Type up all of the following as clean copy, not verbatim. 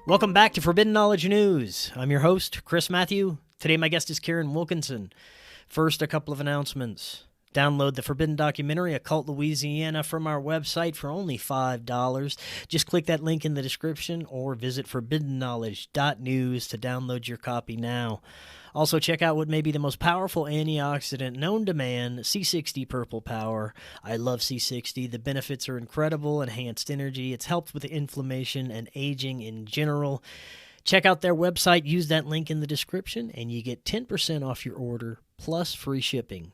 Welcome back to Forbidden Knowledge News. I'm your host, Chris Matthew. Today my guest is Karin Wilkinson. First, a couple of announcements. Download the Forbidden documentary, Occult Louisiana, from our website for only $5. Just click that link in the description or visit forbiddenknowledge.news to download your copy now. Also, check out what may be the most powerful antioxidant known to man, C60 PurplePower. I love C60. The benefits are incredible: enhanced energy. It's helped with inflammation and aging in general. Check out their website. Use that link in the description, and you get 10% off your order, plus free shipping.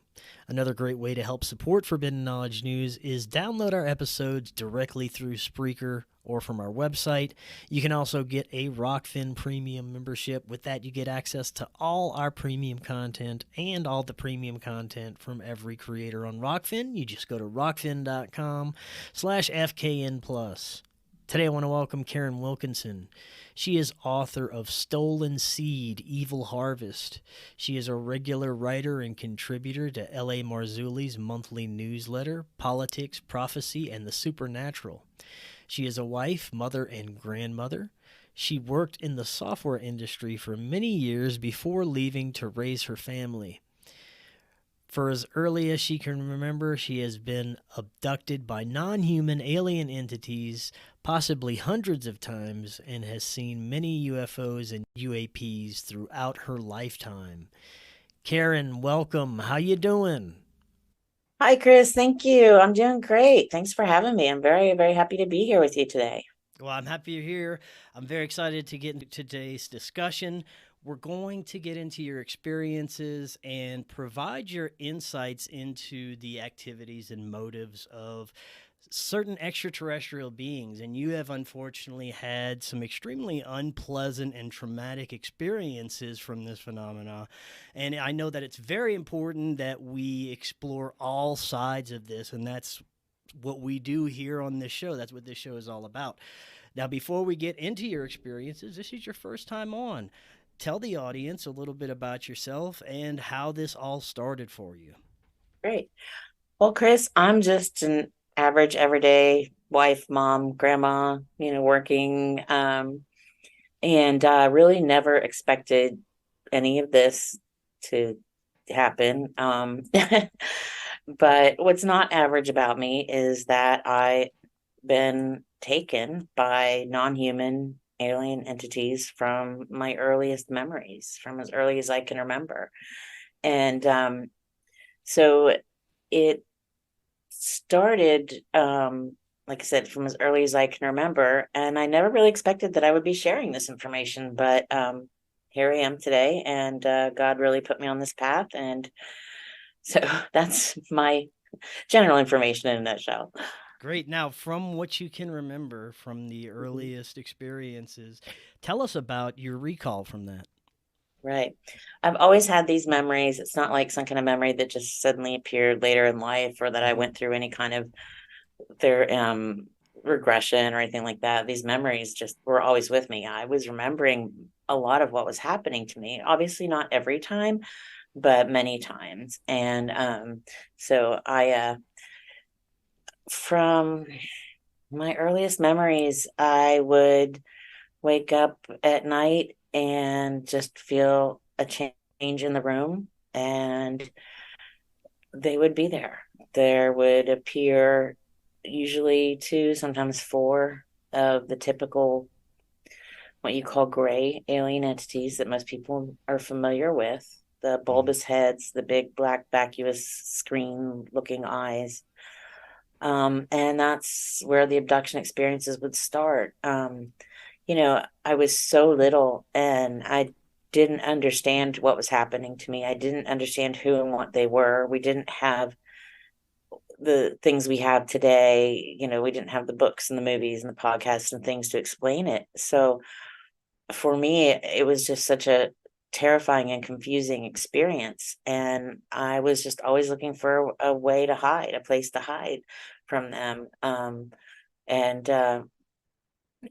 Another great way to help support Forbidden Knowledge News is download our episodes directly through Spreaker or from our website. You can also get a Rokfin premium membership. With that, you get access to all our premium content and all the premium content from every creator on Rokfin. You just go to rokfin.com/FKN+. Today, I want to welcome Karin Wilkinson. She is author of Stolen Seed, Evil Harvest. She is a regular writer and contributor to L.A. Marzulli's monthly newsletter, Politics, Prophecy, and the Supernatural. She is a wife, mother, and grandmother. She worked in the software industry for many years before leaving to raise her family. For as early as she can remember, she has been abducted by non-human alien entities, possibly hundreds of times, and has seen many UFOs and UAPs throughout her lifetime. Karin, welcome. How you doing? Hi, Chris. Thank you. I'm doing great. Thanks for having me. I'm very, very happy to be here with you today. Well, I'm happy you're here. I'm very excited to get into today's discussion. We're going to get into your experiences and provide your insights into the activities and motives of certain extraterrestrial beings. And you have unfortunately had some extremely unpleasant and traumatic experiences from this phenomena. And I know that it's very important that we explore all sides of this, and that's what we do here on this show. That's what this show is all about. Now, before we get into your experiences, this is your first time on. Tell the audience a little bit about yourself and how this all started for you. Great. Well, Chris, I'm just an average, everyday wife, mom, grandma, working, and really never expected any of this to happen. But what's not average about me is that I've been taken by non-human alien entities from my earliest memories, from as early as I can remember. And so it started, like I said, from as early as I can remember. And I never really expected that I would be sharing this information, but here I am today, and God really put me on this path. And so that's my general information in a nutshell. Great. Now, from what you can remember from the earliest experiences, tell us about your recall from that. Right. I've always had these memories. It's not like some kind of memory that just suddenly appeared later in life, or that I went through any kind of regression or anything like that. These memories just were always with me. I was remembering a lot of what was happening to me. Obviously not every time, but many times. And so from my earliest memories, I would wake up at night and just feel a change in the room, and they would be there. There would appear usually 2, sometimes 4 of the typical, what you call gray alien entities that most people are familiar with. The bulbous heads, the big black vacuous screen looking eyes. And that's where the abduction experiences would start. I was so little, and I didn't understand what was happening to me. I didn't understand who and what they were. We didn't have the things we have today. We didn't have the books and the movies and the podcasts and things to explain it. So for me, it was just such a terrifying and confusing experience. And I was just always looking for a way to hide, a place to hide from them.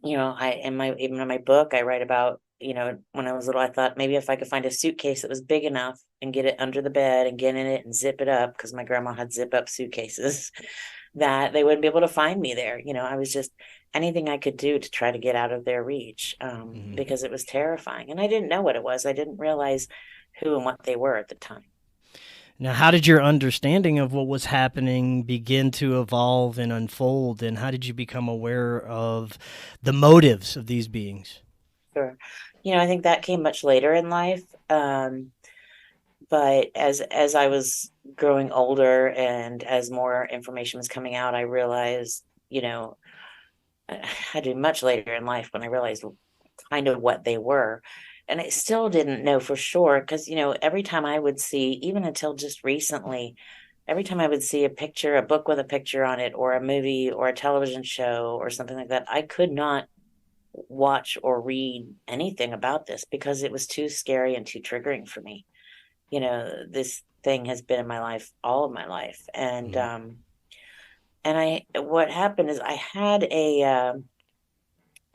Even in my book, I write about, when I was little, I thought maybe if I could find a suitcase that was big enough and get it under the bed and get in it and zip it up, because my grandma had zip up suitcases, that they wouldn't be able to find me there. I was just anything I could do to try to get out of their reach, Hmm. because it was terrifying. And I didn't know what it was. I didn't realize who and what they were at the time. Now, how did your understanding of what was happening begin to evolve and unfold, and how did you become aware of the motives of these beings? Sure. I think that came much later in life. But as I was growing older and as more information was coming out, I realized, I had to be much later in life when I realized kind of what they were. And I still didn't know for sure because, every time I would see, even until just recently, every time I would see a picture, a book with a picture on it, or a movie or a television show or something like that, I could not watch or read anything about this because it was too scary and too triggering for me. This thing has been in my life all of my life. Mhm. What happened is I had a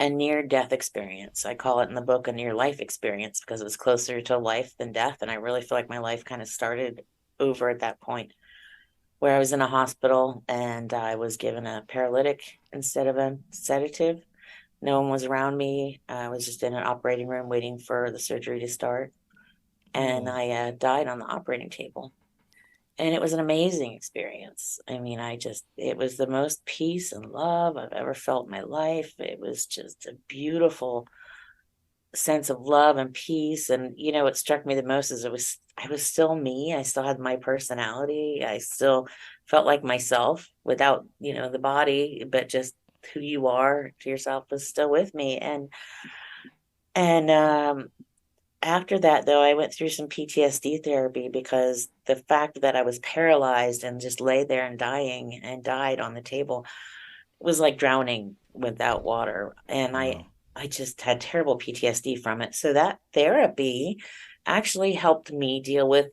near death experience. I call it in the book a near life experience because it was closer to life than death. And I really feel like my life kind of started over at that point where I was in a hospital and I was given a paralytic instead of a sedative. No one was around me. I was just in an operating room waiting for the surgery to start. And Oh. I died on the operating table. And it was an amazing experience. I mean, it was the most peace and love I've ever felt in my life. It was just a beautiful sense of love and peace. And, what struck me the most is I was still me. I still had my personality. I still felt like myself without, the body, but just who you are to yourself was still with me. And after that, though, I went through some PTSD therapy because the fact that I was paralyzed and just lay there and dying and died on the table was like drowning without water. And Wow. I just had terrible PTSD from it. So that therapy actually helped me deal with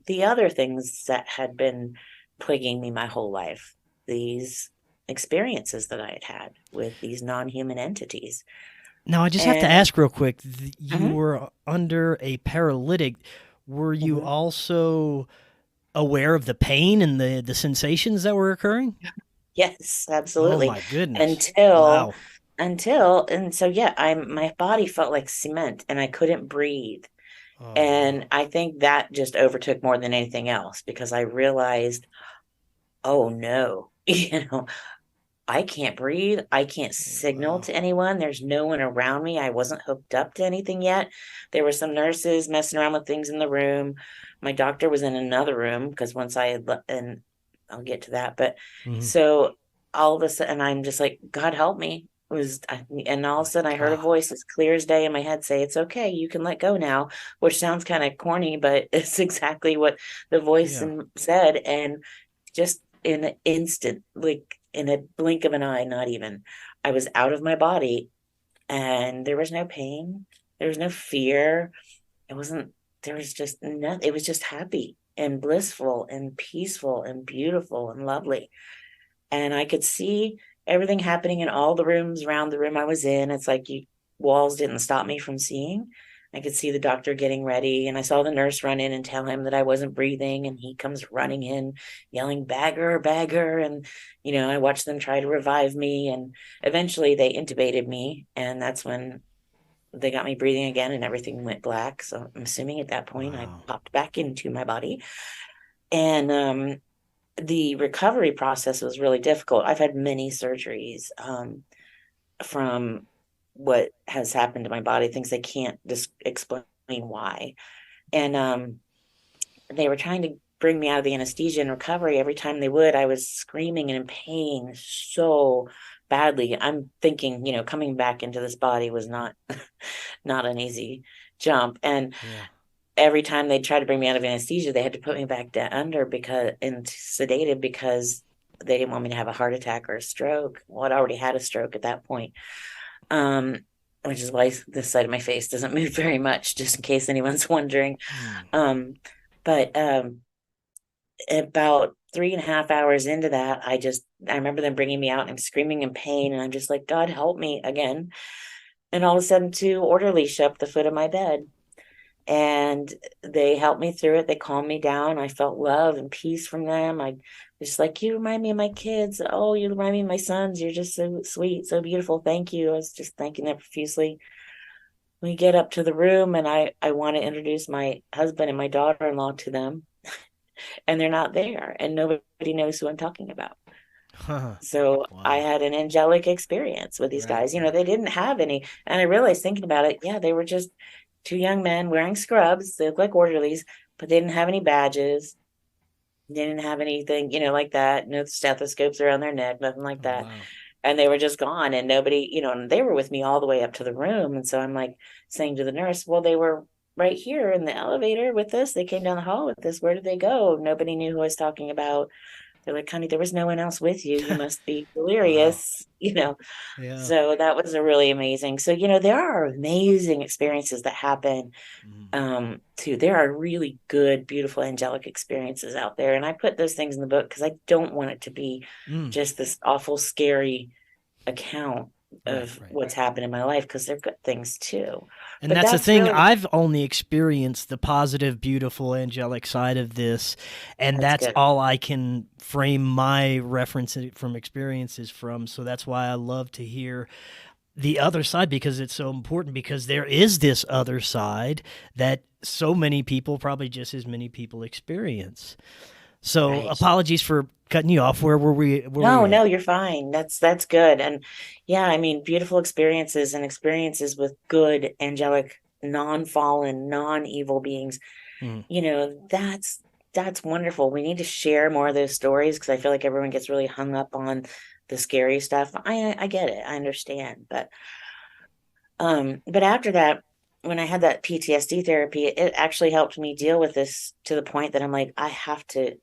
the other things that had been plaguing me my whole life. These experiences that I had had with these non-human entities. Now, I just have to And ask real quick. You mhm, were under a paralytic. Were you mhm. also aware of the pain and the sensations that were occurring? Yes, Oh absolutely. my goodness! Until Wow. and so yeah, my body felt like cement and I couldn't breathe. Oh And wow. I think that just overtook more than anything else because I realized, oh no, I can't breathe. I can't signal Wow. to anyone. There's no one around me. I wasn't hooked up to anything yet. There were some nurses messing around with things in the room. My doctor was in another room because once I had and I'll get to that. But Hmm. so all of a sudden, I'm just like, God help me. And all of a My sudden, I heard a God. voice as clear as day in my head say, "It's okay. You can let go now," which sounds kind of corny, but it's exactly what the voice Yeah. said. And just in an instant, like in a blink of an eye, not even, I was out of my body and there was no pain. There was no fear. It wasn't, there was just nothing. It was just happy and blissful and peaceful and beautiful and lovely. And I could see everything happening in all the rooms around the room I was in. It's like walls didn't stop me from seeing. I could see the doctor getting ready, and I saw the nurse run in and tell him that I wasn't breathing, and he comes running in, yelling, "Bagger, bagger!" And I watched them try to revive me, and eventually they intubated me, and that's when they got me breathing again, and everything went black. So I'm assuming at that point I Wow. popped back into my body, and the recovery process was really difficult. I've had many surgeries from what has happened to my body, things they can't just explain why. And they were trying to bring me out of the anesthesia and recovery. Every time they would, I was screaming and in pain so badly. I'm thinking, coming back into this body was not an easy jump. And Yeah. every time they tried to bring me out of anesthesia, they had to put me back down under because and sedated because they didn't want me to have a heart attack or a stroke. Well, I'd already had a stroke at that point. Um, which is why this side of my face doesn't move very much, just in case anyone's wondering. Hmm. Um, but about 3.5 hours into that, I remember them bringing me out and I'm screaming in pain, and I'm just like, God help me again. And all of a sudden, two orderlies show up at the foot of my bed and they helped me through it. They calmed me down. I felt love and peace from them. It's like, you remind me of my kids. Oh, you remind me of my sons. You're just so sweet, so beautiful. Thank you. I was just thanking them profusely. We get up to the room, and I want to introduce my husband and my daughter-in-law to them, and they're not there, and nobody knows who I'm talking about. So I Wow. had an angelic experience with these Right. guys. They didn't have any. And I realized, thinking about it, yeah, they were just two young men wearing scrubs. They look like orderlies, but they didn't have any badges. They didn't have anything, like that. No stethoscopes around their neck, nothing like Oh, that. wow. And they were just gone, and nobody, and they were with me all the way up to the room. And so I'm like saying to the nurse, well, they were right here in the elevator with us. They came down the hall with us. Where did they go? Nobody knew who I was talking about. They're like, honey, there was no one else with you. You must be Wow. delirious. Yeah. So that was a really amazing. So, there are amazing experiences that happen Mhm. too. There are really good, beautiful, angelic experiences out there. And I put those things in the book because I don't want it to be Mm. just this awful, scary account Right, of right. what's happened in my life, because they're good things too. And But that's the that's thing. really, I've only experienced the positive, beautiful, angelic side of this, and that's that's good. all I can frame my reference from experiences from. So that's why I love to hear the other side, because it's so important, because there is this other side that so many people, probably just as many people, experience. So Right. apologies for cutting you off. Where were we No, at? no, you're fine. That's good. And yeah, I mean, beautiful experiences and experiences with good, angelic, non-fallen, non-evil beings. Mm. That's wonderful. We need to share more of those stories, because I feel like everyone gets really hung up on the scary stuff. I get it. I understand. But after that, when I had that PTSD therapy, it actually helped me deal with this to the point that I'm like, I have to,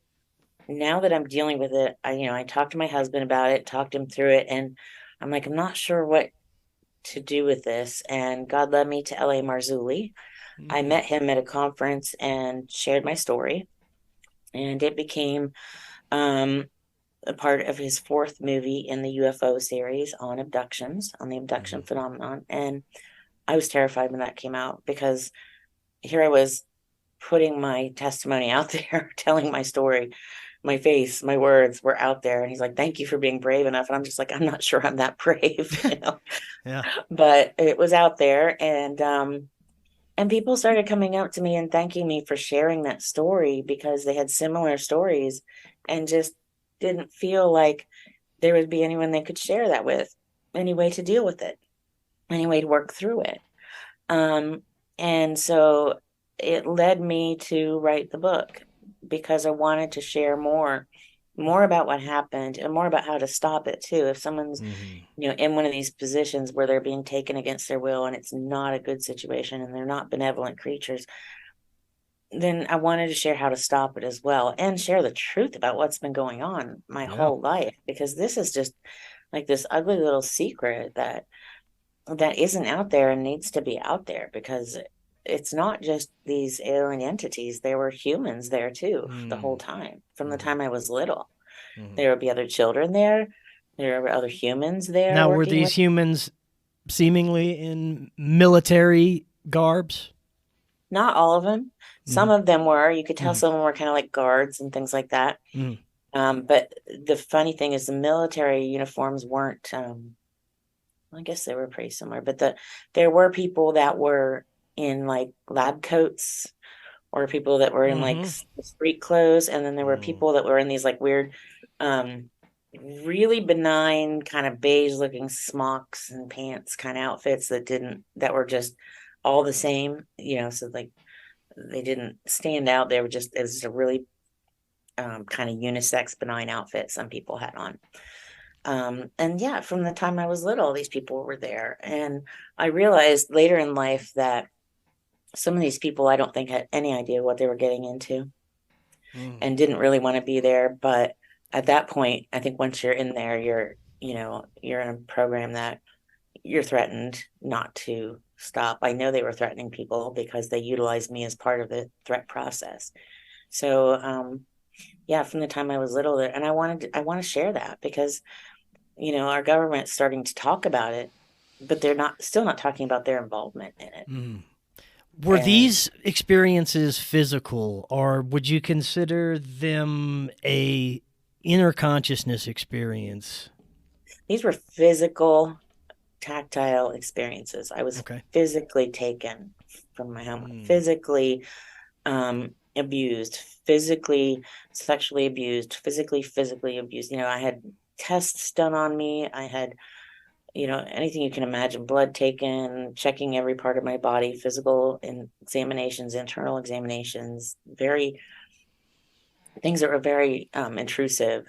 now that I'm dealing with it, I talked to my husband about it, talked him through it, and I'm like, I'm not sure what to do with this. And God led me to LA Marzulli. I Mm. met him at a conference and shared my story, and it became um, a part of his fourth movie in the UFO series on abductions, on the abduction Mm. phenomenon. And I was terrified when that came out, because here I was putting my testimony out there, telling my story. My face, my words were out there. And he's like, thank you for being brave enough. And I'm just like, I'm not sure I'm that brave. Yeah. But it was out there. And people started coming up to me and thanking me for sharing that story, because they had similar stories and just didn't feel like there would be anyone they could share that with, any way to deal with it, any way to work through it. Um, and so it led me to write the book, because I wanted to share more about what happened, and more about how to stop it too. If someone's, Mm-hmm. in one of these positions where they're being taken against their will, and it's not a good situation, and they're not benevolent creatures, then I wanted to share how to stop it as well, and share the truth about what's been going on my Yeah. whole life, because this is just like this ugly little secret that isn't out there and needs to be out there, because it's not just these alien entities. There were humans there too the whole Mm. time, from the Mm-hmm. time I was little. Mm-hmm. There would be other children there. There were other humans there Now, were working these with. humans seemingly in military garbs? Not all of them. Mm-hmm. Some of them were. You could tell Mm-hmm. some of them were kind of like guards and things like that. Mm-hmm. But the funny thing is, the military uniforms weren't. I guess they were pretty similar, but there were people that were in like lab coats, or people that were in like Mm-hmm. street clothes, and then there were Mm. people that were in these like weird, um, really benign kind of beige looking smocks and pants kind of outfits that were just all the same, so like they didn't stand out. They were just, it was a really kind of unisex benign outfit some people had on. And yeah, from the time I was little, these people were there. And I realized later in life that some of these people, I don't think, had any idea what they were getting into, Mm. and didn't really want to be there. But at that point, I think once you're in there, you're in a program that you're threatened not to stop. I know they were threatening people, because they utilized me as part of the threat process. So, yeah, from the time I was little there, and I want to share that, because our government's starting to talk about it, but they're not still not talking about their involvement in it. Mm. Were And these experiences physical, or would you consider them a inner consciousness experience? These were physical, tactile experiences. I was Okay. physically taken from my home, Mm. physically abused, physically sexually abused, physically abused. I had tests done on me. I had, anything you can imagine, blood taken, checking every part of my body, physical examinations, internal examinations, very things that were very intrusive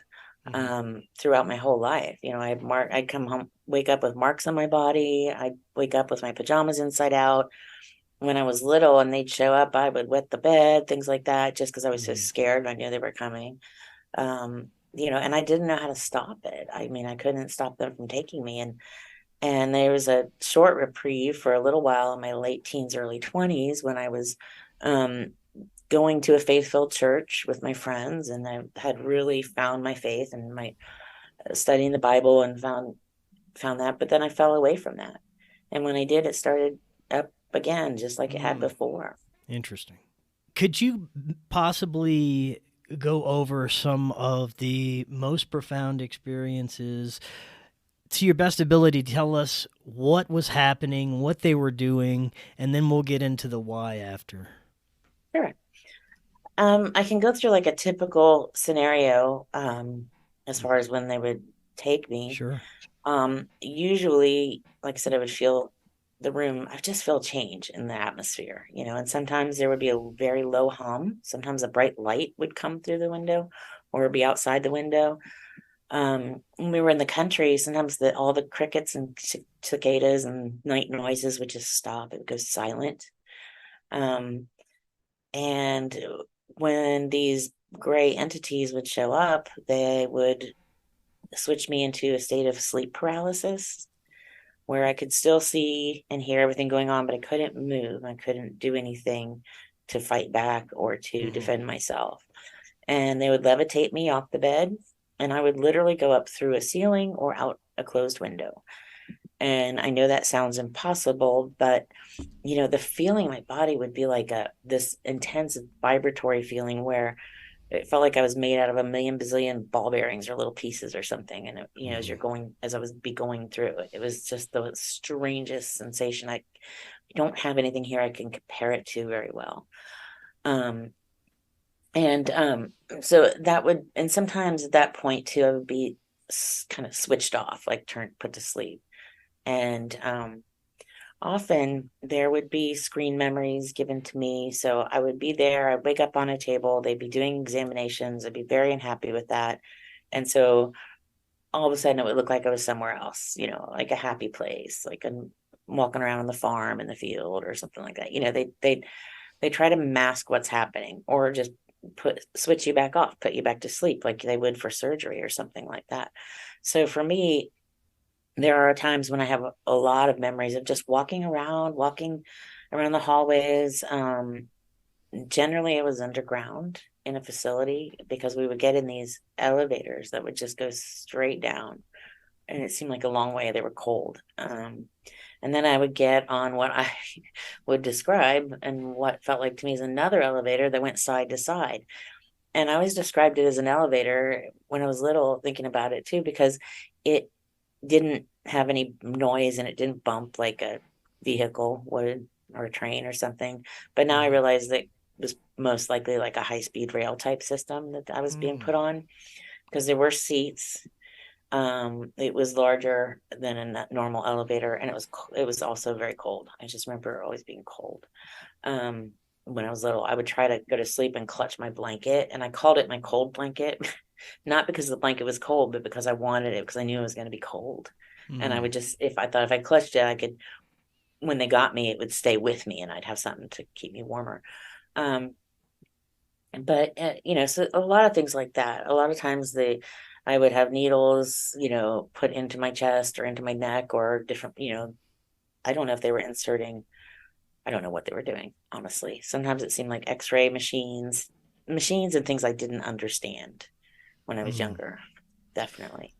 Mhm. throughout my whole life. I'd come home, wake up with marks on my body. I'd wake up with my pajamas inside out. When I was little and they'd show up, I would wet the bed, things like that, just because I was so Mhm. scared. I knew they were coming. And I didn't know how to stop it. I mean, I couldn't stop them from taking me. And there was a short reprieve for a little while in my late teens, early 20s when I was um, going to a faith-filled church with my friends, and I had really found my faith and my studying the Bible and found that. But then I fell away from that. And when I did, it started up again, just like it had Mm. before. Interesting. Could you possibly go over some of the most profound experiences to your best ability? Tell us what was happening, what they were doing, and then we'll get into the why after. Sure. I can go through like a typical scenario as far Mhm. as when they would take me. Sure. Usually, like I said, I would feel the room, I just feel change in the atmosphere, and sometimes there would be a very low hum. Sometimes a bright light would come through the window or be outside the window. When we were in the country, sometimes all the crickets and cicadas and night noises would just stop. It would go silent. Um, and when these gray entities would show up, they would switch me into a state of sleep paralysis where I could still see and hear everything going on, but I couldn't move. I couldn't do anything to fight back or to Hmm. defend myself. And they would levitate me off the bed, and I would literally go up through a ceiling or out a closed window. And I know that sounds impossible, but the feeling in my body would be like this intense vibratory feeling where it felt like I was made out of a million bazillion ball bearings or little pieces or something. And as I was be going through it, it was just the strangest sensation. I don't have anything here I can compare it to very well. Um, and so that would, and sometimes at that point too, I would be kind of switched off, like put to sleep. And often there would be screen memories given to me. So I would be there, I'd wake up on a table, they'd be doing examinations, I'd be very unhappy with that. And so all of a sudden it would look like I was somewhere else, like a happy place, like I'm walking around on the farm in the field or something like that. They try to mask what's happening or just switch you back off, put you back to sleep like they would for surgery or something like that. So for me, there are times when I have a lot of memories of just walking around the hallways. Generally, it was underground in a facility because we would get in these elevators that would just go straight down. And it seemed like a long way. They were cold. And then I would get on what I would describe and what felt like to me is another elevator that went side to side. And I always described it as an elevator when I was little, thinking about it too, because it didn't have any noise and it didn't bump like a vehicle would or a train or something. But now I Hmm. realize that it was most likely like a high speed rail type system that I was being put Mm. on because there were seats. It was larger than a normal elevator, and it was also very cold. I just remember always being cold. Um, when I was little, I would try to go to sleep and clutch my blanket, and I called it my cold blanket, not because the blanket was cold, but because I wanted it because I knew it was going to be cold. And I Mm. would just, if I thought if I clutched it, I could, when they got me, it would stay with me, and I'd have something to keep me warmer. Um, but so a lot of things like that. A lot of times I would have needles, put into my chest or into my neck or different, I don't know if they were inserting. I don't know what they were doing, honestly. Sometimes it seemed like X-ray machines and things I didn't understand when I was Mm. younger. Definitely.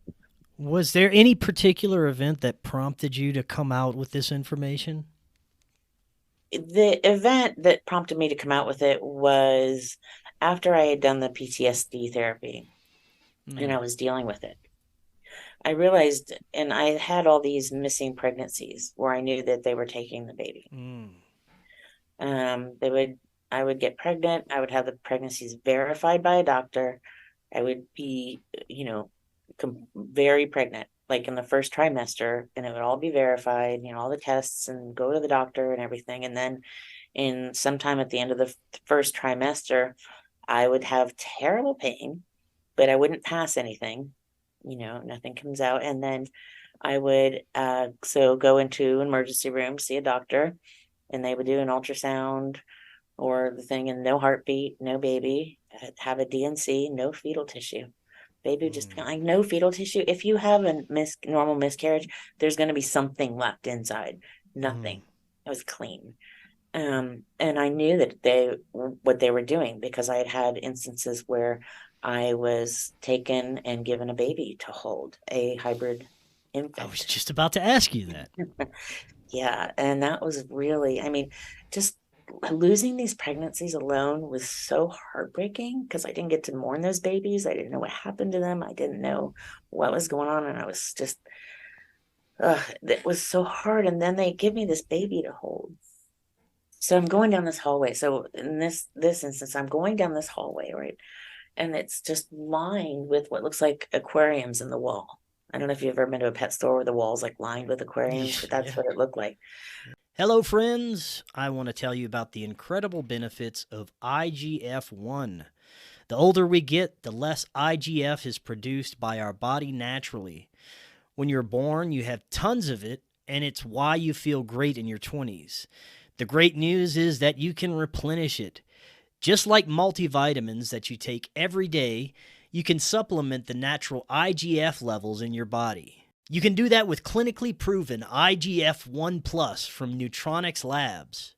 Was there any particular event that prompted you to come out with this information? The event that prompted me to come out with it was after I had done the PTSD therapy. and I was dealing with it. I realized, and I had all these missing pregnancies where I knew that they were taking the baby. They would, I would get pregnant. I would have the pregnancies verified by a doctor. I would be, you know, very pregnant, like in the first trimester, and it would all be verified, you know, all the tests and go to the doctor and everything. And then in sometime at the end of the first trimester, I would have terrible pain, but I wouldn't pass anything, you know, nothing comes out. And then I would so go into emergency room, see a doctor, and they would do an ultrasound or the thing, and no heartbeat, no baby, have a DNC, no fetal tissue. Baby just like no fetal tissue. If you have a normal miscarriage, there's going to be something left inside. Nothing. It was clean. And I knew that what they were doing, because I had had instances where I was taken and given a baby to hold, a hybrid infant. I was just about to ask you that. Yeah, and that was really, I mean, just losing these pregnancies alone was so heartbreaking because I didn't get to mourn those babies. I didn't know what happened to them. I didn't know what was going on, and I was just, it was so hard. And then they give me this baby to hold. So I'm going down this hallway. So in this instance, I'm going down this hallway, right? And it's just lined with what looks like aquariums in the wall. I don't know if you've ever been to a pet store where the wall's like lined with aquariums, but that's what it looked like. Hello, friends. I want to tell you about the incredible benefits of IGF-1. The older we get, the less IGF is produced by our body naturally. When you're born, you have tons of it, and it's why you feel great in your 20s. The great news is that you can replenish it. Just like multivitamins that you take every day, you can supplement the natural IGF levels in your body. You can do that with clinically proven IGF-1 Plus from Neutronics Labs.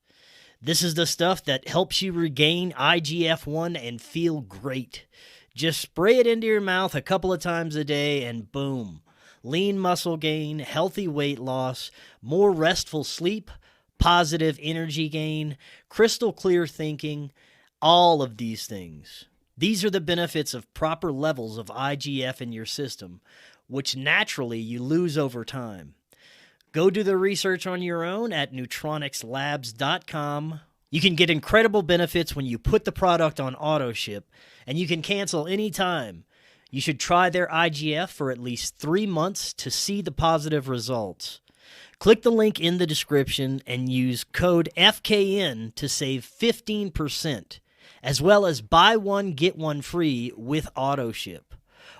This is the stuff that helps you regain IGF-1 and feel great. Just spray it into your mouth a couple of times a day and boom. Lean muscle gain, healthy weight loss, more restful sleep, positive energy gain, crystal clear thinking, all of these things. These are the benefits of proper levels of IGF in your system, which naturally you lose over time. Go do the research on your own at neutronicslabs.com. You can get incredible benefits when you put the product on auto ship, and you can cancel anytime. You should try their IGF for at least 3 months to see the positive results. Click the link in the description and use code FKN to save 15%, as well as buy one, get one free with auto ship.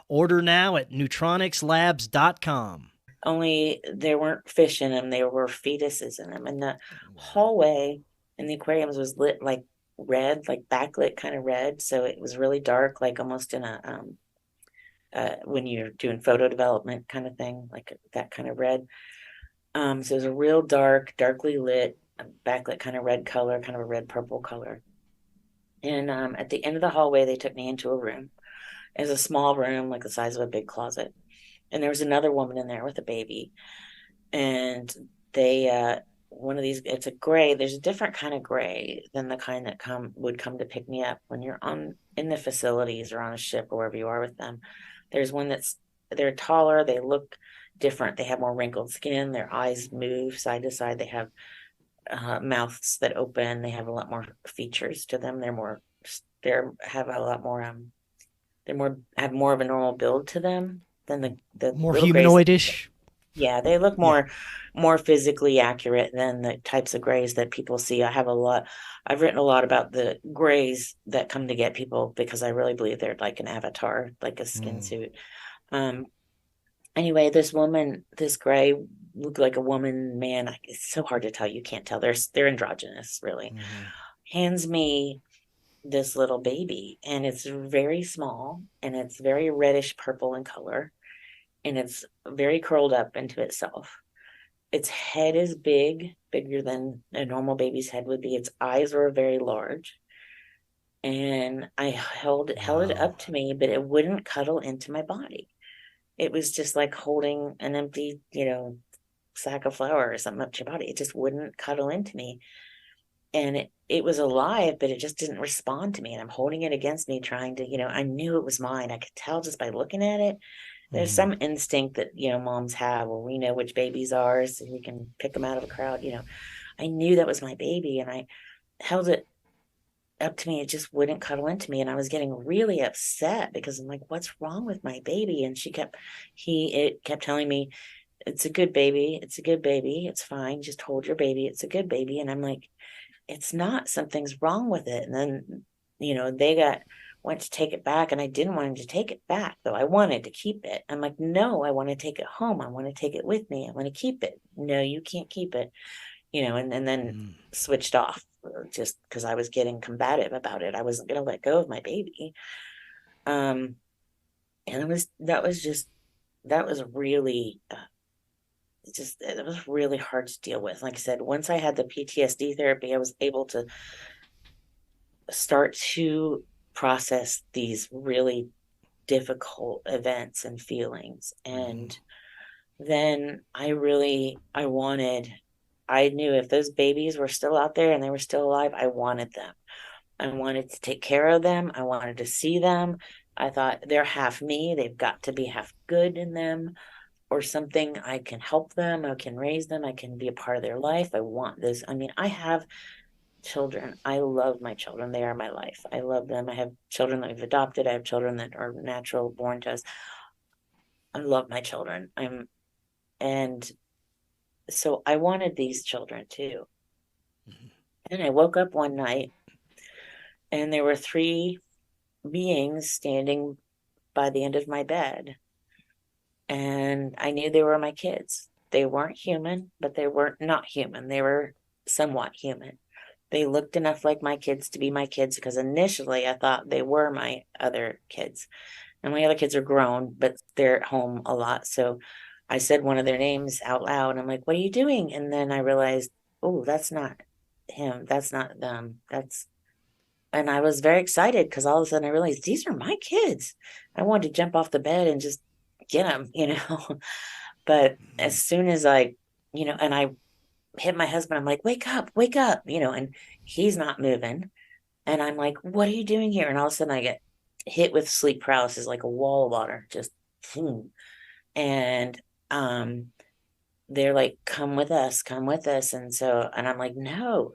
Order now at neutronicslabs.com. Only there weren't fish in them, there were fetuses in them. And the hallway in the aquariums was lit like red, like backlit kind of red. So it was really dark, like almost in a, when you're doing photo development kind of thing, like that kind of red. So it was a real dark, darkly lit, backlit kind of red color, kind of a red purple color. And at the end of the hallway, they took me into a room. It was a small room, like the size of a big closet. And there was another woman in there with a baby. And they, one of these, it's a gray. There's a different kind of gray than the kind that would come to pick me up when you're in the facilities or on a ship or wherever you are with them. There's one they're taller. They look different. They have more wrinkled skin. Their eyes move side to side. They have mouths that open. They have a lot more features to them. Have a lot more have more of a normal build to them than the more humanoidish. Yeah, they look more physically accurate than the types of grays that people see. I've written a lot about the grays that come to get people because I really believe they're like an avatar, like a skin suit. Anyway, this gray looked like a woman, man. It's so hard to tell. You can't tell. They're androgynous, really. Hands me this little baby, and it's very small, and it's very reddish purple in color, and it's very curled up into itself. Its head is bigger than a normal baby's head would be. Its eyes were very large, and I held it up to me, but it wouldn't cuddle into my body. It was just like holding an empty, sack of flour or something up to your body. It just wouldn't cuddle into me. and it was alive, but it just didn't respond to me. And I'm holding it against me, trying to, I knew it was mine. I could tell just by looking at it. There's Mm-hmm. some instinct that, moms have where we know which babies are, so we can pick them out of a crowd. I knew that was my baby, and I held it up to me. It just wouldn't cuddle into me. And I was getting really upset because I'm like, what's wrong with my baby? And it kept telling me, it's a good baby. It's a good baby. It's fine. Just hold your baby. It's a good baby. And I'm like, it's not, something's wrong with it. And then, they went to take it back, and I didn't want him to take it back, though. I wanted to keep it. I'm like, no, I want to take it home. I want to take it with me. I want to keep it. No, you can't keep it, and then switched off just because I was getting combative about it. I wasn't going to let go of my baby. And that was really, it was really hard to deal with. Like I said, once I had the PTSD therapy, I was able to start to process these really difficult events and feelings. And then I knew if those babies were still out there and they were still alive, I wanted them. I wanted to take care of them. I wanted to see them. I thought, they're half me. They've got to be half good in them or something. I can help them. I can raise them. I can be a part of their life. I want this. I mean, I have children. I love my children. They are my life. I love them. I have children that we've adopted. I have children that are natural, born to us. I love my children. And so I wanted these children too. And I woke up one night, and there were 3 beings standing by the end of my bed. And I knew they were my kids. They weren't human, but they weren't not human. They were somewhat human. They looked enough like my kids to be my kids, because initially I thought they were my other kids. And my other kids are grown, but they're at home a lot. So I said one of their names out loud. I'm like, what are you doing? And then I realized, oh, that's not him. That's not them. And I was very excited because all of a sudden I realized these are my kids. I wanted to jump off the bed and just get them, But as soon as and I hit my husband, I'm like, wake up, and he's not moving. And I'm like, what are you doing here? And all of a sudden I get hit with sleep paralysis, like a wall of water, just boom. And they're like, come with us. And I'm like, no,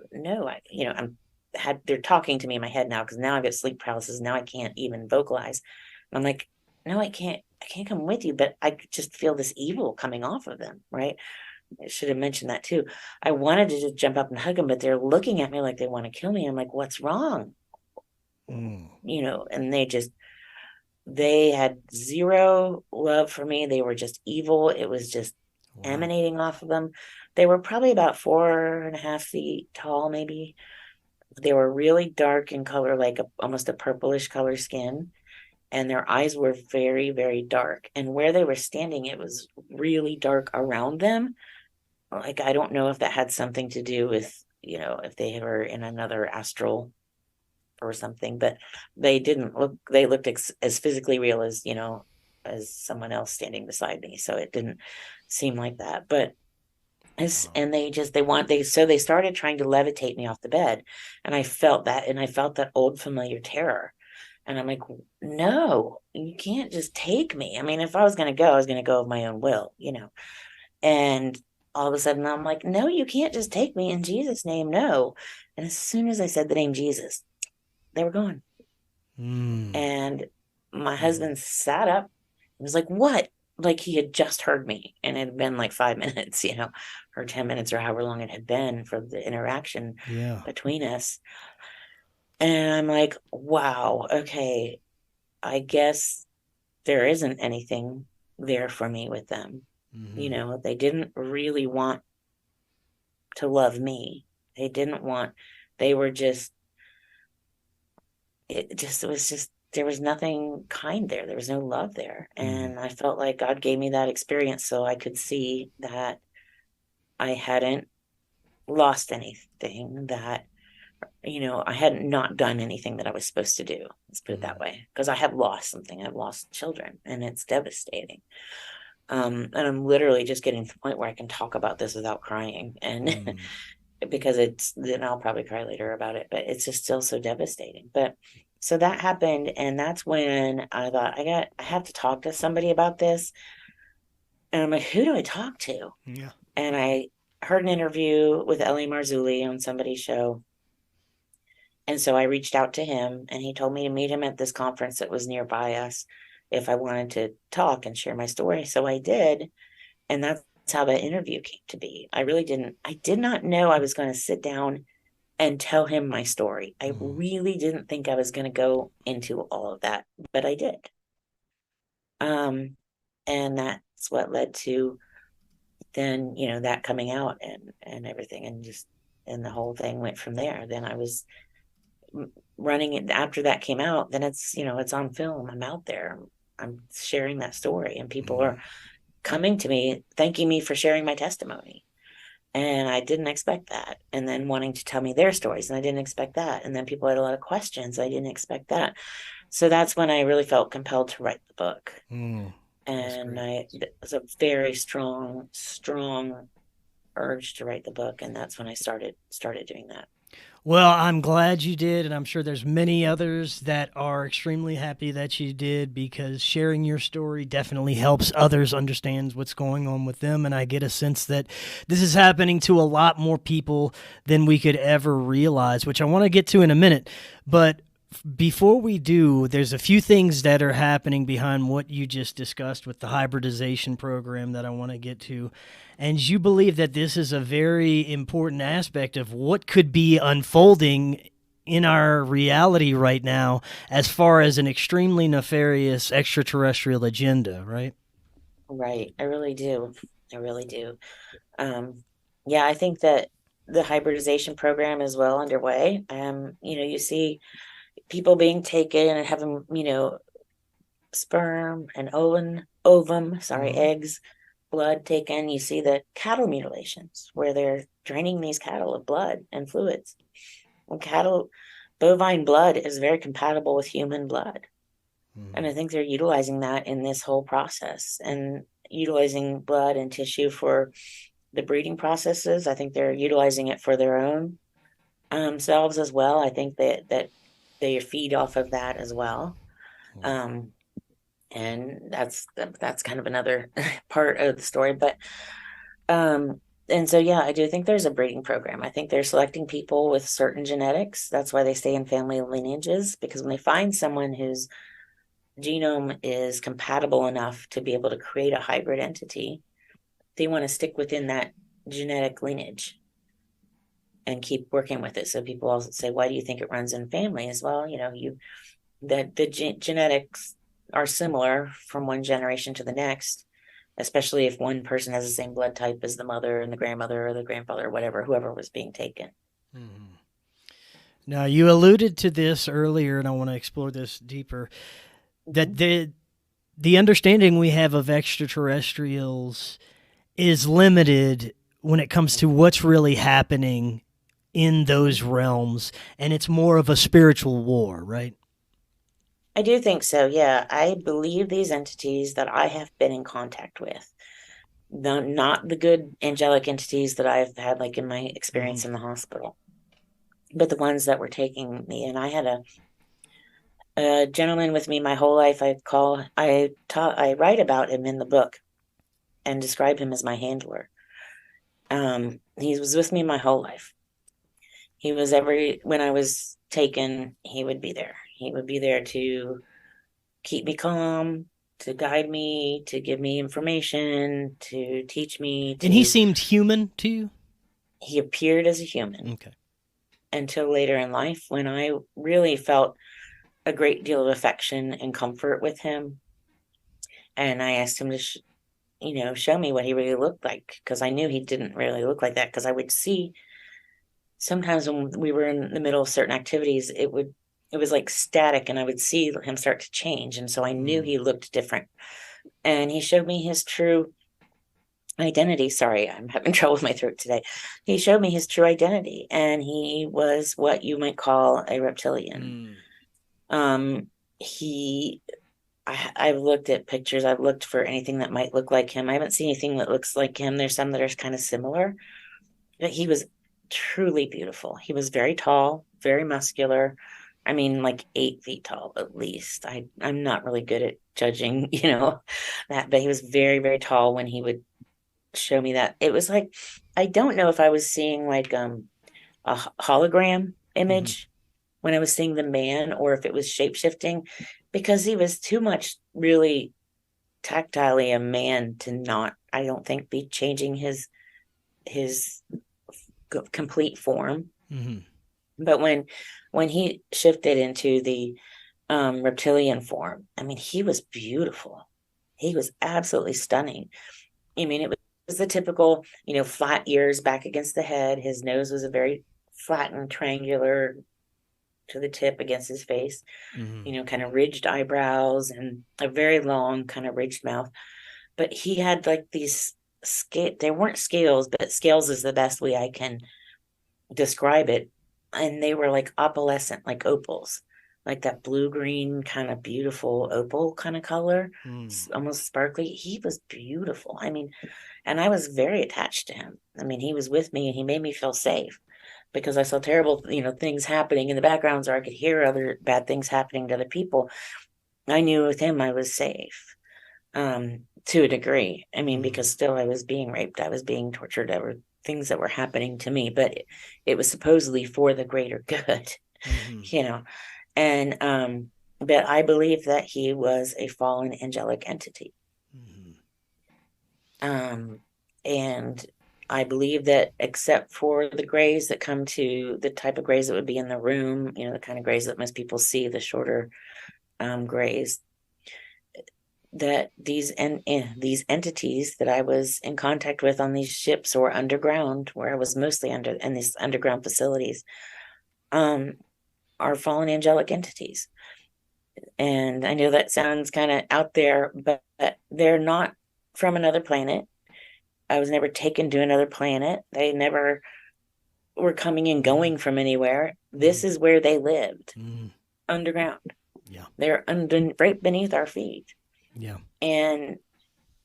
they're talking to me in my head now, because now I've got sleep paralysis. Now I can't even vocalize. I'm like, no, I can't come with you, but I just feel this evil coming off of them, right? I should have mentioned that too. I wanted to just jump up and hug them, but they're looking at me like they want to kill me. I'm like, what's wrong? And they had zero love for me. They were just evil. It was just emanating off of them. They were probably about 4.5 feet tall, maybe. They were really dark in color, like almost a purplish color skin. And their eyes were very, very dark. And where they were standing, it was really dark around them. Like, I don't know if that had something to do with, if they were in another astral or something, but they looked as physically real as someone else standing beside me. So it didn't seem like that. But and they started trying to levitate me off the bed. And I felt that old familiar terror. And I'm like, no, you can't just take me. I mean, if I was going to go, I was going to go of my own will, And all of a sudden I'm like, no, you can't just take me, in Jesus' name, no. And as soon as I said the name Jesus, they were gone. And my husband sat up and was like, what? Like he had just heard me, and it had been like 5 minutes, or 10 minutes, or however long it had been for the interaction between us. And I'm like, wow, okay, I guess there isn't anything there for me with them. They didn't really want to love me. They were just, there was nothing kind there. There was no love there. And I felt like God gave me that experience so I could see that I hadn't lost anything, that, I had not done anything that I was supposed to do. Let's put it that way. Because I have lost something. I've lost children, and it's devastating. And I'm literally just getting to the point where I can talk about this without crying. And because then I'll probably cry later about it, but it's just still so devastating. But so that happened, and that's when I thought I have to talk to somebody about this. And I'm like, who do I talk to? Yeah. And I heard an interview with Ellie Marzulli on somebody's show. And so I reached out to him, and he told me to meet him at this conference that was nearby us if I wanted to talk and share my story. So I did. And that's how that interview came to be. I did not know I was going to sit down and tell him my story. I really didn't think I was going to go into all of that, but I did. And that's what led to then, that coming out and everything, and the whole thing went from there. Then I was running it after that came out. Then it's on film. I'm out there. I'm sharing that story, and people are coming to me, thanking me for sharing my testimony. And I didn't expect that. And then wanting to tell me their stories, and I didn't expect that. And then people had a lot of questions. I didn't expect that. So that's when I really felt compelled to write the book. And it was a very strong urge to write the book. And that's when I started doing that. Well, I'm glad you did, and I'm sure there's many others that are extremely happy that you did, because sharing your story definitely helps others understand what's going on with them, and I get a sense that this is happening to a lot more people than we could ever realize, which I want to get to in a minute. But before we do, there's a few things that are happening behind what you just discussed with the hybridization program that I want to get to. And you believe that this is a very important aspect of what could be unfolding in our reality right now as far as an extremely nefarious extraterrestrial agenda, right? Right. I really do. I really do. Yeah, I think that the hybridization program is well underway. You see people being taken and having, sperm and ovum, eggs, blood taken. You see the cattle mutilations where they're draining these cattle of blood and fluids. And bovine blood is very compatible with human blood. And I think they're utilizing that in this whole process, and utilizing blood and tissue for the breeding processes. I think they're utilizing it for their own selves as well. I think that they feed off of that as well. And that's kind of another part of the story. But and so, yeah, I do think there's a breeding program. I think they're selecting people with certain genetics. That's why they stay in family lineages, because when they find someone whose genome is compatible enough to be able to create a hybrid entity, they want to stick within that genetic lineage and keep working with it. So people also say, why do you think it runs in families? Well, the genetics are similar from one generation to the next, especially if one person has the same blood type as the mother and the grandmother or the grandfather, or whatever, whoever was being taken. Now, you alluded to this earlier, and I want to explore this deeper, that the understanding we have of extraterrestrials is limited when it comes to what's really happening in those realms, and it's more of a spiritual war, right? I do think so, yeah. I believe these entities that I have been in contact with, not the good angelic entities that I've had, like in my experience in the hospital, but the ones that were taking me. And I had a gentleman with me my whole life. I write about him in the book and describe him as my handler. He was with me my whole life. He was when I was taken, he would be there. He would be there to keep me calm, to guide me, to give me information, to teach me. And he seemed human to you? He appeared as a human. Okay. Until later in life, when I really felt a great deal of affection and comfort with him. And I asked him to, show me what he really looked like, because I knew he didn't really look like that, because I would see sometimes when we were in the middle of certain activities, it was like static, and I would see him start to change. And so I knew he looked different. And he showed me his true identity. Sorry, I'm having trouble with my throat today. He showed me his true identity, and he was what you might call a reptilian. I've looked at pictures. I've looked for anything that might look like him. I haven't seen anything that looks like him. There's some that are kind of similar, but he was truly beautiful. He was very tall, very muscular. I mean, like 8 feet tall at least. I'm not really good at judging, that, but he was very, very tall when he would show me that. It was like, I don't know if I was seeing like a hologram Hmm. image when I was seeing the man, or if it was shape shifting, because he was too much really tactilely a man to not, I don't think, be changing his complete form. Hmm. But when he shifted into the reptilian form, I mean, he was beautiful. He was absolutely stunning. I mean, it was the typical, flat ears back against the head. His nose was a very flattened, triangular to the tip against his face, Hmm. kind of ridged eyebrows and a very long, kind of ridged mouth. But he had like these scale, they weren't scales, but scales is the best way I can describe it. And they were like opalescent, like opals, like that blue green kind of beautiful opal kind of color, Mm. almost sparkly. He was beautiful. I mean, and I was very attached to him. I mean, he was with me and he made me feel safe because I saw terrible, things happening in the backgrounds, or I could hear other bad things happening to other people. I knew with him I was safe, to a degree. I mean, Hmm. because still I was being raped, I was being tortured, there were things that were happening to me, but it was supposedly for the greater good, Hmm. you know. And but I believe that he was a fallen angelic entity. Hmm. Um, and I believe that except for the grays that come to the type of grays that would be in the room, the kind of grays that most people see, the shorter grays, that these entities that I was in contact with on these ships or underground, where I was mostly under in these underground facilities, um, are fallen angelic entities. And I know that sounds kind of out there, but they're not from another planet. I was never taken to another planet. They never were coming and Hmm. going from anywhere. This Hmm. is where they lived, Hmm. underground. Yeah. They're right beneath our feet. Yeah. And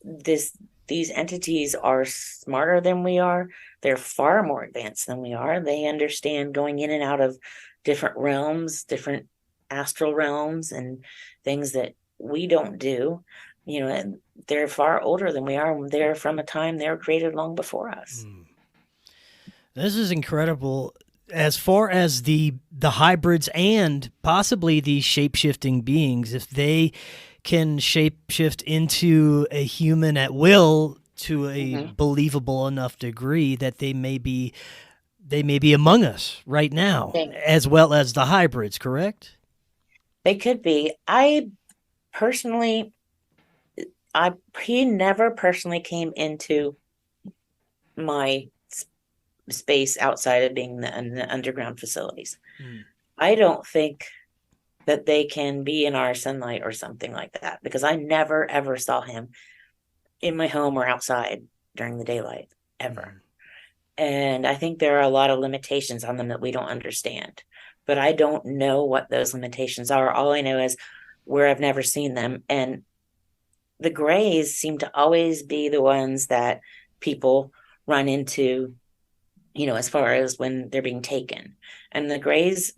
this these entities are smarter than we are. They're far more advanced than we are. They understand going in and out of different realms, different astral realms, and things that we don't do. And they're far older than we are. They're from a time they were created long before us. Mm. This is incredible. As far as the hybrids and possibly the shape shifting beings, if they can shapeshift into a human at will to a Mm-hmm. believable enough degree that they may be among us right now, as well as the hybrids, correct? They could be. Personally, I he never personally came into my space outside of being in the underground facilities. Mm. I don't think that they can be in our sunlight or something like that because I never ever saw him in my home or outside during the daylight ever. Mm. And I think there are a lot of limitations on them that we don't understand. But I don't know what those limitations are. All I know is where I've never seen them. And the grays seem to always be the ones that people run into, as far as when they're being taken. And the grays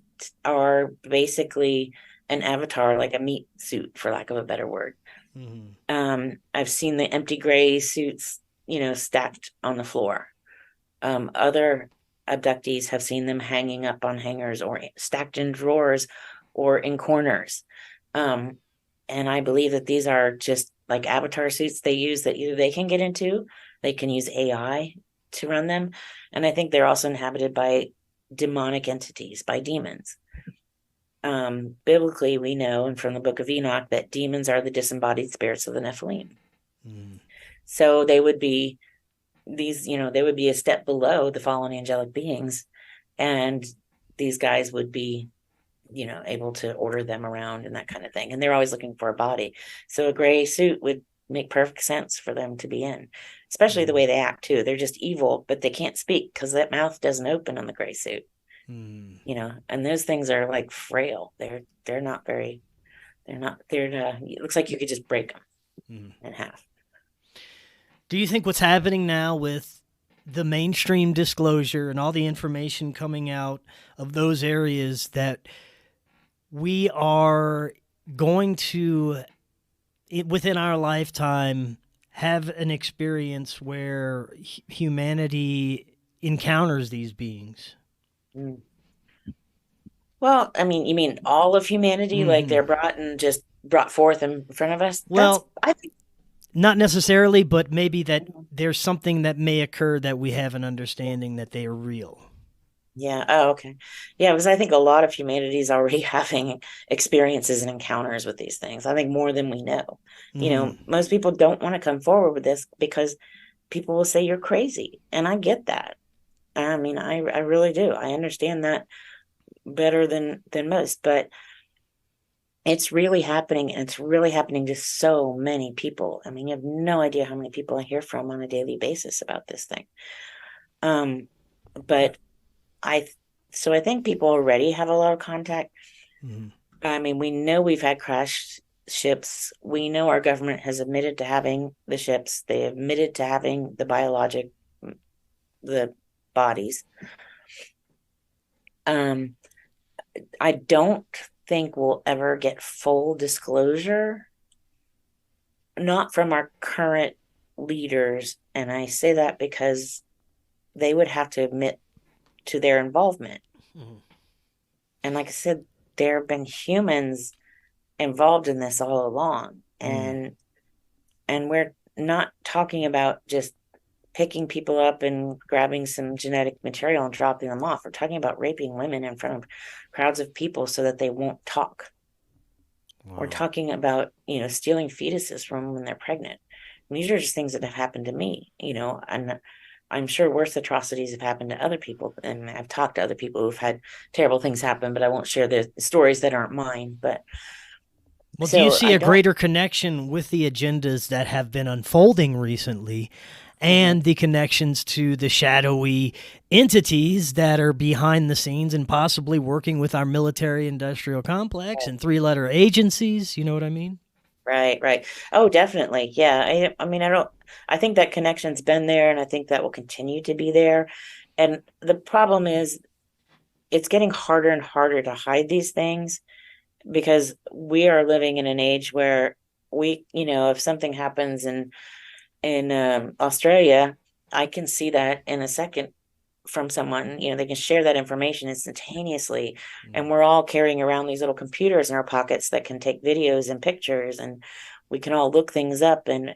are basically an avatar, like a meat suit, for lack of a better word. Mm. I've seen the empty gray suits, stacked on the floor. Other abductees have seen them hanging up on hangers or stacked in drawers or in corners. Um, and I believe that these are just like avatar suits they use that either they can get into, they can use AI to run them. And I think they're also inhabited by demonic entities, by demons. Biblically, we know, and from the book of Enoch, that demons are the disembodied spirits of the Nephilim. Mm. So they would be they would be a step below the fallen angelic beings. And these guys would be, able to order them around and that kind of thing. And they're always looking for a body. So a gray suit would make perfect sense for them to be in, especially the Mm. way they act too. They're just evil, but they can't speak because that mouth doesn't open on the gray suit, Mm. and those things are like frail. They're not very, it looks like you could just break them Mm. in half. Do you think what's happening now with the mainstream disclosure and all the information coming out of those areas, that we are going to, within our lifetime, have an experience where humanity encounters these beings. Mm. Well, I mean, you mean all of humanity, like they're brought forth in front of us? Well, I think not necessarily, but maybe that there's something that may occur that we have an understanding that they are real. Yeah. Oh, okay. Yeah, because I think a lot of humanity is already having experiences and encounters with these things. I think more than we know. You know, most people don't want to come forward with this because people will say you're crazy. And I get that. I mean, I really do. I understand that better than most, but it's really happening, and it's really happening to so many people. I mean, you have no idea how many people I hear from on a daily basis about this thing. But I think people already have a lot of contact. I mean, we know we've had crashed ships. We know our government has admitted to having the ships. They admitted to having the bodies. I don't think we'll ever get full disclosure, not from our current leaders. And I say that because they would have to admit to their involvement. And like I said, there have been humans involved in this all along. And we're not talking about just picking people up and grabbing some genetic material and dropping them off. We're talking about raping women in front of crowds of people so that they won't talk. Wow. We're talking about, stealing fetuses from them when they're pregnant. And these are just things that have happened to me, and I'm sure worse atrocities have happened to other people. And I've talked to other people who've had terrible things happen, but I won't share the stories that aren't mine. But well, do you see a greater connection with the agendas that have been unfolding recently and the connections to the shadowy entities that are behind the scenes and possibly working with our military-industrial complex and three-letter agencies? You know what I mean? Right. Oh, definitely. Yeah. I think that connection's been there, and I think that will continue to be there. And the problem is it's getting harder and harder to hide these things, because we are living in an age where if something happens in Australia, I can see that in a second from someone. They can share that information instantaneously. And we're all carrying around these little computers in our pockets that can take videos and pictures, and we can all look things up. And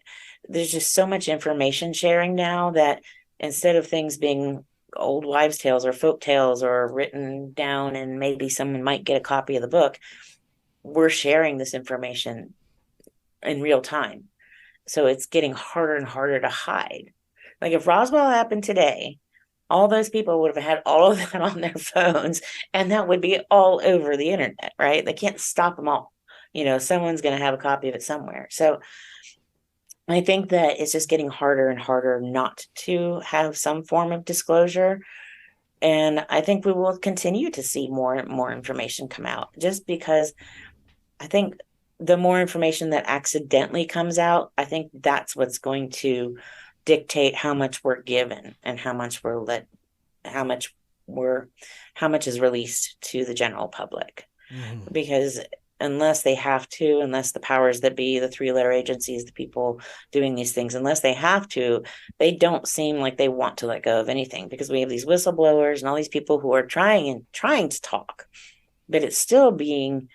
there's just so much information sharing now that instead of things being old wives' tales or folk tales or written down and maybe someone might get a copy of the book, we're sharing this information in real time. So it's getting harder and harder to hide. Like if Roswell happened today, all those people would have had all of that on their phones, and that would be all over the internet, right? They can't stop them all. Someone's going to have a copy of it somewhere. So I think that it's just getting harder and harder not to have some form of disclosure. And I think we will continue to see more and more information come out, just because I think the more information that accidentally comes out, I think that's what's going to dictate how much we're given and how much is released to the general public. Because unless the powers that be, the three-letter agencies, the people doing these things, unless they have to, they don't seem like they want to let go of anything, because we have these whistleblowers and all these people who are trying to talk, but it's still being,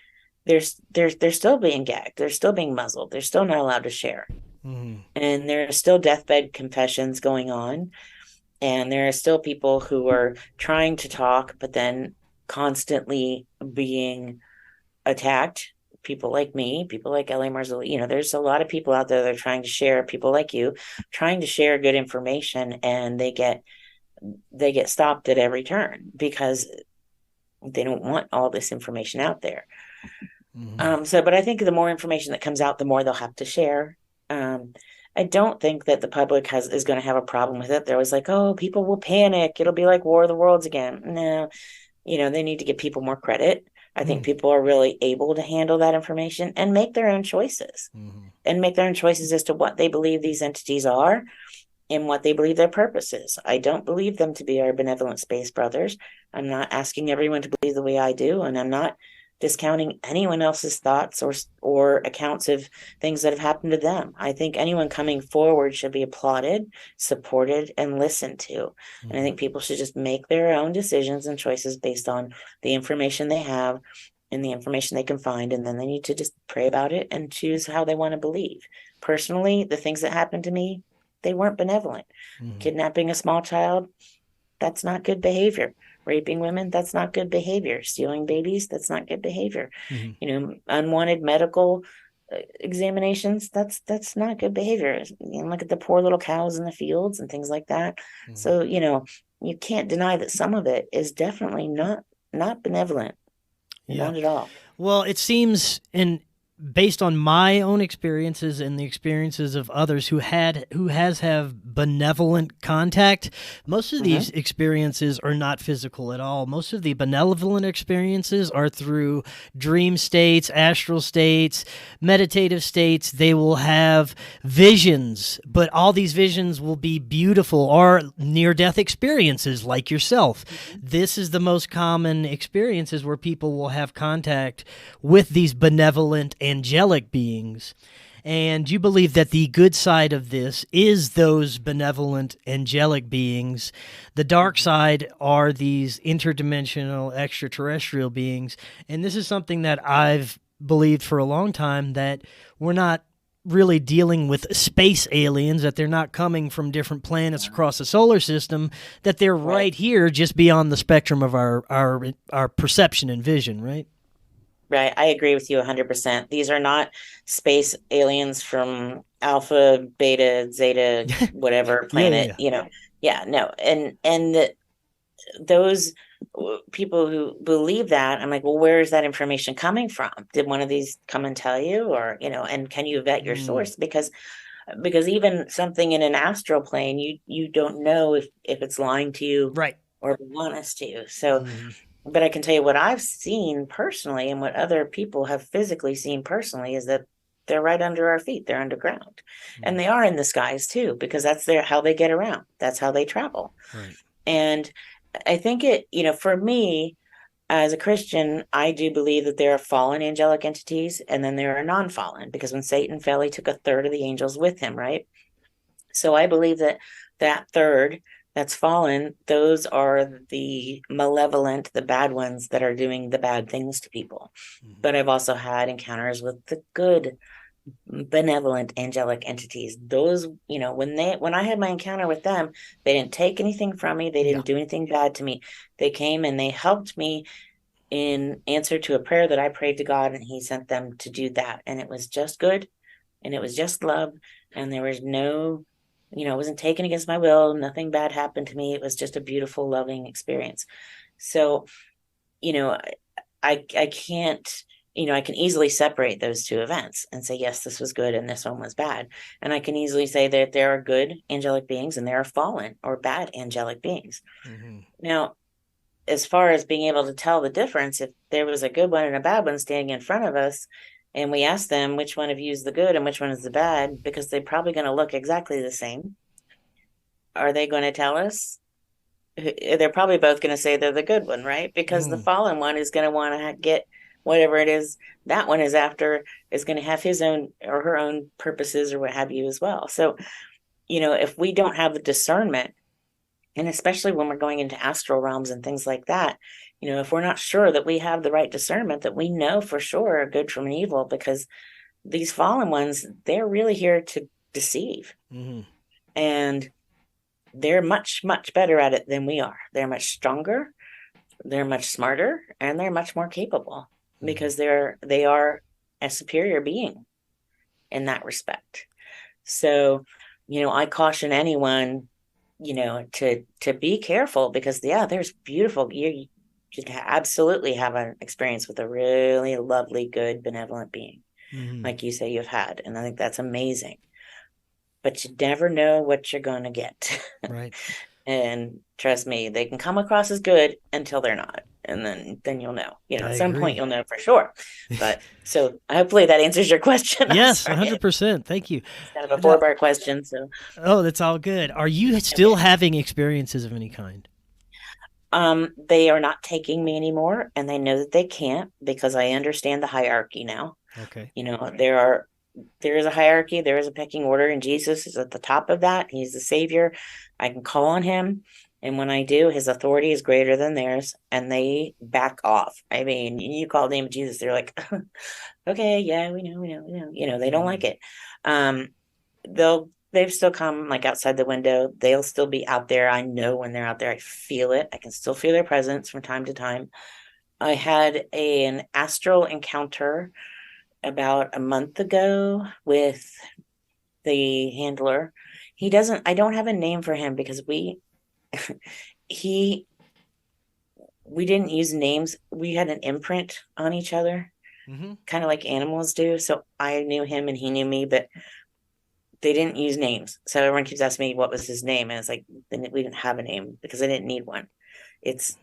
they're still being gagged, they're still being muzzled, they're still not allowed to share. And there are still deathbed confessions going on, and there are still people who are trying to talk but then constantly being attacked. People like me, people like L.A. Marzulli, there's a lot of people out there that are trying to share, people like you, trying to share good information, and they get stopped at every turn because they don't want all this information out there. But I think the more information that comes out, the more they'll have to share. I don't think that the public is going to have a problem with it. They're always like, oh, people will panic, it'll be like War of the Worlds again. No, they need to give people more credit. I think people are really able to handle that information and make their own choices, and make their own choices as to what they believe these entities are. in what they believe their purpose is. I don't believe them to be our benevolent space brothers. I'm not asking everyone to believe the way I do, and I'm not discounting anyone else's thoughts or accounts of things that have happened to them. I think anyone coming forward should be applauded, supported, and listened to. And I think people should just make their own decisions and choices based on the information they have and the information they can find, and then they need to just pray about it and choose how they want to believe. Personally, the things that happened to me, they weren't benevolent. Kidnapping a small child, that's not good behavior. Raping women, that's not good behavior. Stealing babies, that's not good behavior. Unwanted medical examinations, that's not good behavior. Look at the poor little cows in the fields and things like that. So you can't deny that some of it is definitely not benevolent. Not at all. Well, it seems, and based on my own experiences and the experiences of others who have benevolent contact, most of these experiences are not physical at all. Most of the benevolent experiences are through dream states, astral states, meditative states. They will have visions, but all these visions will be beautiful, or near-death experiences like yourself. This is the most common experiences where people will have contact with these benevolent angelic beings. And you believe that the good side of this is those benevolent angelic beings. The dark side are these interdimensional extraterrestrial beings. And this is something that I've believed for a long time, that we're not really dealing with space aliens, that they're not coming from different planets across the solar system, that they're right here just beyond the spectrum of our perception and vision, right? Right. I agree with you 100%. These are not space aliens from Alpha, Beta, Zeta, whatever planet, no. And those people who believe that, I'm like, well, where is that information coming from? Did one of these come and tell you, or, and can you vet your source? Because even something in an astral plane, you don't know if it's lying to you, right, or want us to. So but I can tell you what I've seen personally, and what other people have physically seen personally, is that they're right under our feet. They're underground. And they are in the skies too, because that's how they get around. That's how they travel. Right. And I think for me, as a Christian, I do believe that there are fallen angelic entities, and then there are non-fallen, because when Satan fell, he took a third of the angels with him, right? So I believe that third that's fallen, those are the malevolent, the bad ones that are doing the bad things to people. But I've also had encounters with the good, benevolent, angelic entities. Those, when I had my encounter with them, they didn't take anything from me. They didn't do anything bad to me. They came and they helped me in answer to a prayer that I prayed to God, and he sent them to do that. And it was just good, and it was just love, and there was no, it wasn't taken against my will. Nothing bad happened to me. It was just a beautiful, loving experience. So, I can't, I can easily separate those two events and say, yes, this was good and this one was bad. And I can easily say that there are good angelic beings and there are fallen or bad angelic beings. Now, as far as being able to tell the difference, if there was a good one and a bad one standing in front of us, and we ask them which one of you is the good and which one is the bad, because they're probably going to look exactly the same, are they going to tell us? They're probably both going to say they're the good one, right? Because the fallen one is going to want to get whatever it is that one is after, is going to have his own or her own purposes or what have you as well. So, if we don't have the discernment, and especially when we're going into astral realms and things like that, if we're not sure that we have the right discernment, that we know for sure are good from evil, because these fallen ones, they're really here to deceive. And they're much, much better at it than we are. They're much stronger, they're much smarter, and they're much more capable, because they are a superior being in that respect. So, I caution anyone, to be careful, because there's beautiful, you should absolutely have an experience with a really lovely, good, benevolent being, like you say you've had. And I think that's amazing. But you never know what you're going to get. Right. And trust me, they can come across as good until they're not. and then you'll know. I At some point agree. you'll know for sure. But so hopefully that answers your question. I'm Yes, sorry, it's 100%. Thank you. kind of a Now, four-part question. So oh, that's all good. Are you still okay. having experiences of any kind? They are not taking me anymore, and they know that they can't because I understand the hierarchy now. Okay. There is a hierarchy, there is a pecking order, and Jesus is at the top of that. He's the savior. I can call on him, and when I do, his authority is greater than theirs, and they back off. I mean, you call the name of Jesus, they're like, okay, yeah, we know. They don't like it. Um, they've still come like outside the window. They'll still be out there. I know when they're out there. I feel it. I can still feel their presence from time to time. I had an astral encounter about a month ago with the handler. I don't have a name for him because he we didn't use names. We had an imprint on each other, kind of like animals do. So I knew him and he knew me, but they didn't use names. So everyone keeps asking me what was his name. And it's like, we didn't have a name because I didn't need one. It's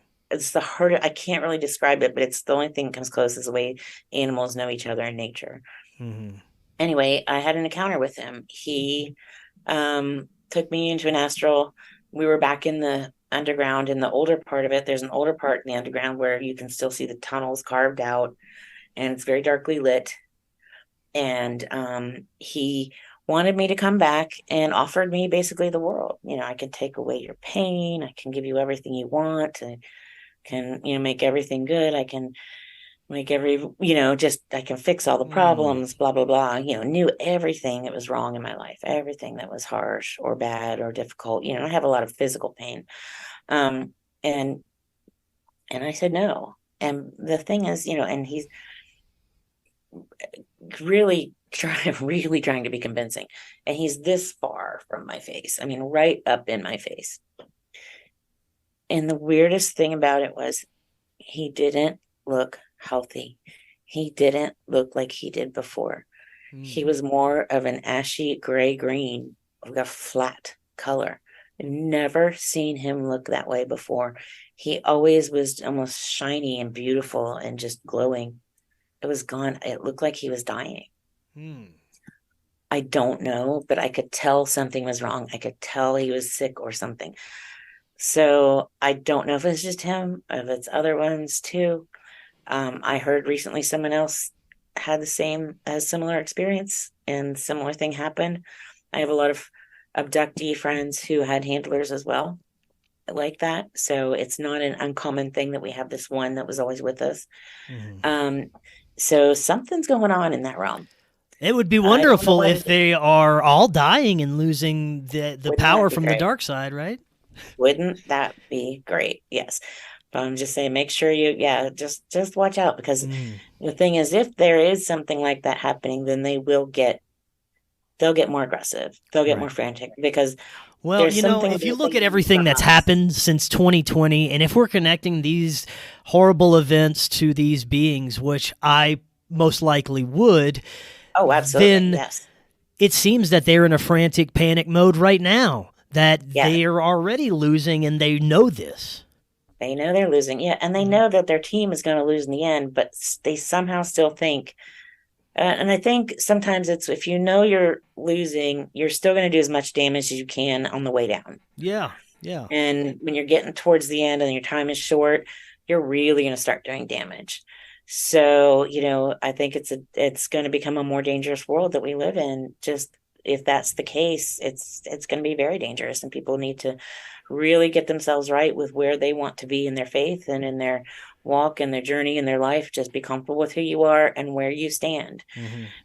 the hard, I can't really describe it, but it's the only thing that comes close is the way animals know each other in nature. Mm-hmm. Anyway, I had an encounter with him. He took me into an astral. We were back in the underground in the older part of it. There's an older part in the underground where you can still see the tunnels carved out and it's very darkly lit. And he wanted me to come back and offered me basically the world. I can take away your pain. I can give you everything you want. I can, make everything good. I can make I can fix all the problems, blah, blah, blah. Knew everything that was wrong in my life, everything that was harsh or bad or difficult. I have a lot of physical pain. And I said no. And the thing is, and he's really trying to be convincing. And he's this far from my face. I mean, right up in my face. And the weirdest thing about it was he didn't look healthy. He didn't look like he did before. He was more of an ashy gray green, like a flat color. I've never seen him look that way before. He always was almost shiny and beautiful and just glowing. It was gone. It looked like he was dying. I don't know, but I could tell something was wrong. I could tell he was sick or something. So I don't know if it's just him, if it's other ones too. I heard recently someone else had a similar experience and similar thing happened. I have a lot of abductee friends who had handlers as well like that. So it's not an uncommon thing that we have this one that was always with us. So something's going on in that realm. It would be I don't know wonderful if they are all dying and losing the Wouldn't power that be from the great? dark side, right? Wouldn't that be great? Yes. But I'm just saying, make sure just watch out because the thing is, if there is something like that happening, then they'll get more aggressive. They'll get more frantic because Well, there's something if you that look they at need everything from that's us. happened since 2020, and if we're connecting these horrible events to these beings, which I most likely would, Oh, absolutely. then Yes. it seems that they're in a frantic panic mode right now, that Yeah. they are already losing and they know this. They know they're losing. Yeah. And they know that their team is going to lose in the end, but they somehow still think, and I think sometimes it's if you know you're losing, you're still going to do as much damage as you can on the way down. Yeah, yeah. And when you're getting towards the end and your time is short, you're really going to start doing damage. So, I think it's going to become a more dangerous world that we live in. Just if that's the case, it's going to be very dangerous and people need to really get themselves right with where they want to be in their faith and in their walk and their journey in their life. Just be comfortable with who you are and where you stand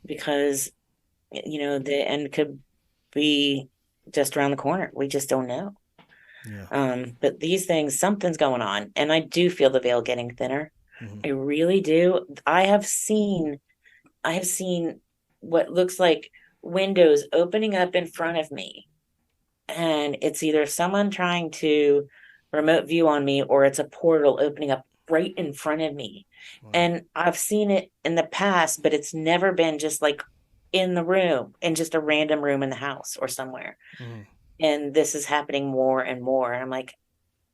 because the end could be just around the corner. We just don't know. But these things, something's going on. And I do feel the veil getting thinner. I really do. I have seen what looks like windows opening up in front of me. And it's either someone trying to remote view on me or it's a portal opening up right in front of me. Wow. And I've seen it in the past, but it's never been just like in the room, in just a random room in the house or somewhere. And this is happening more and more. And I'm like,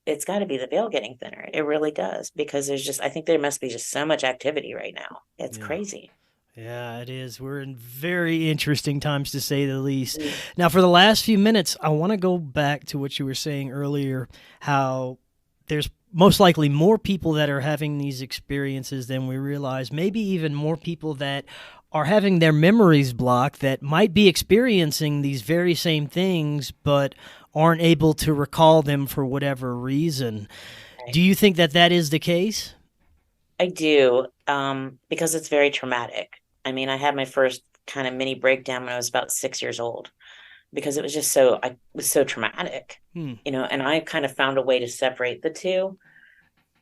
it's got to be the veil getting thinner. It really does, because I think there must be just so much activity right now. It's Yeah. crazy. Yeah, it is. We're in very interesting times, to say the least. Mm. Now, for the last few minutes, I want to go back to what you were saying earlier, how there's most likely more people that are having these experiences than we realize, maybe even more people that are having their memories blocked that might be experiencing these very same things but aren't able to recall them for whatever reason. Do you think that that is the case? I do, because it's very traumatic. I mean, I had my first kind of mini breakdown when I was about 6 years old, because it was just I was so traumatic, Hmm. and I kind of found a way to separate the two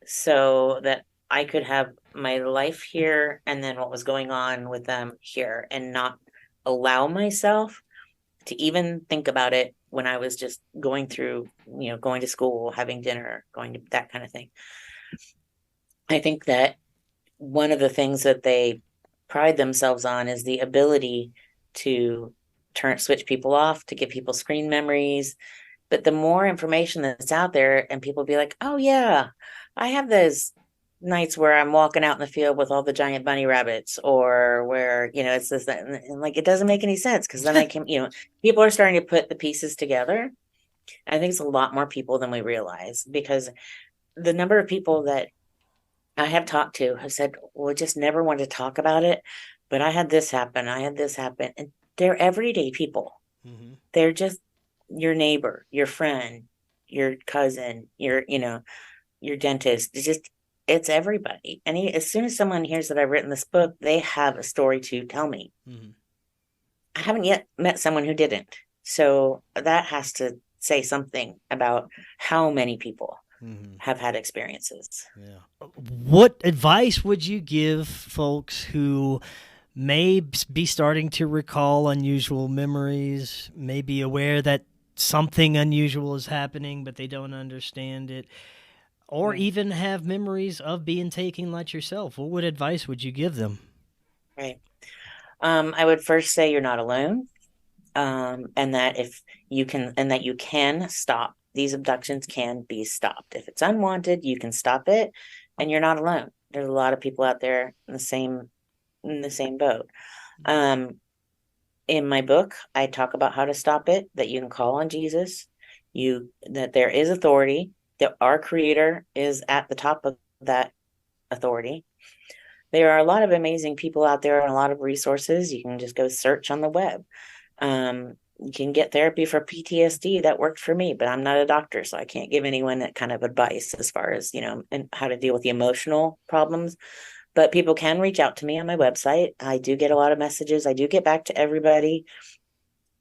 so that I could have my life here and then what was going on with them here, and not allow myself to even think about it when I was just going through, going to school, having dinner, going to that kind of thing. I think that one of the things that they pride themselves on is the ability to switch people off, to give people screen memories. But the more information that's out there, and people be like, oh yeah, I have those nights where I'm walking out in the field with all the giant bunny rabbits, or where, it's this, that, and like, it doesn't make any sense, because then people are starting to put the pieces together. I think it's a lot more people than we realize, because the number of people that I have talked to have said, well, I just never wanted to talk about it, but I had this happen. I had this happen. And they're everyday people. Mm-hmm. They're just your neighbor, your friend, your cousin, your dentist. It's everybody. And as soon as someone hears that I've written this book, they have a story to tell me. Mm-hmm. I haven't yet met someone who didn't. So that has to say something about how many people have had experiences. Yeah. What advice would you give folks who may be starting to recall unusual memories, may be aware that something unusual is happening, but they don't understand it, or even have memories of being taken like yourself? What advice would you give them? Right. I would first say you're not alone, and that you can stop. These abductions can be stopped. If it's unwanted, you can stop it, and you're not alone. There's a lot of people out there in the same boat. In my book, I talk about how to stop it, that you can call on Jesus, that there is authority, that our creator is at the top of that authority. There are a lot of amazing people out there and a lot of resources. You can just go search on the web. You can get therapy for PTSD. That worked for me, but I'm not a doctor, so I can't give anyone that kind of advice as far as, and how to deal with the emotional problems. But people can reach out to me on my website. I do get a lot of messages. I do get back to everybody.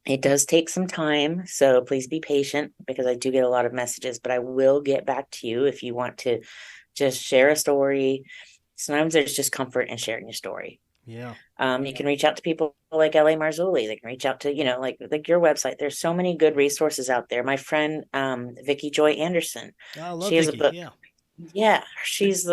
It does take some time, so please be patient, because I do get a lot of messages, but I will get back to you if you want to just share a story. Sometimes there's just comfort in sharing your story. Yeah. You can reach out to people like L.A. Marzulli. They can reach out to, like your website. There's so many good resources out there. My friend, Vicki Joy Anderson. I love She has Vicky. a book. Yeah. Yeah, she's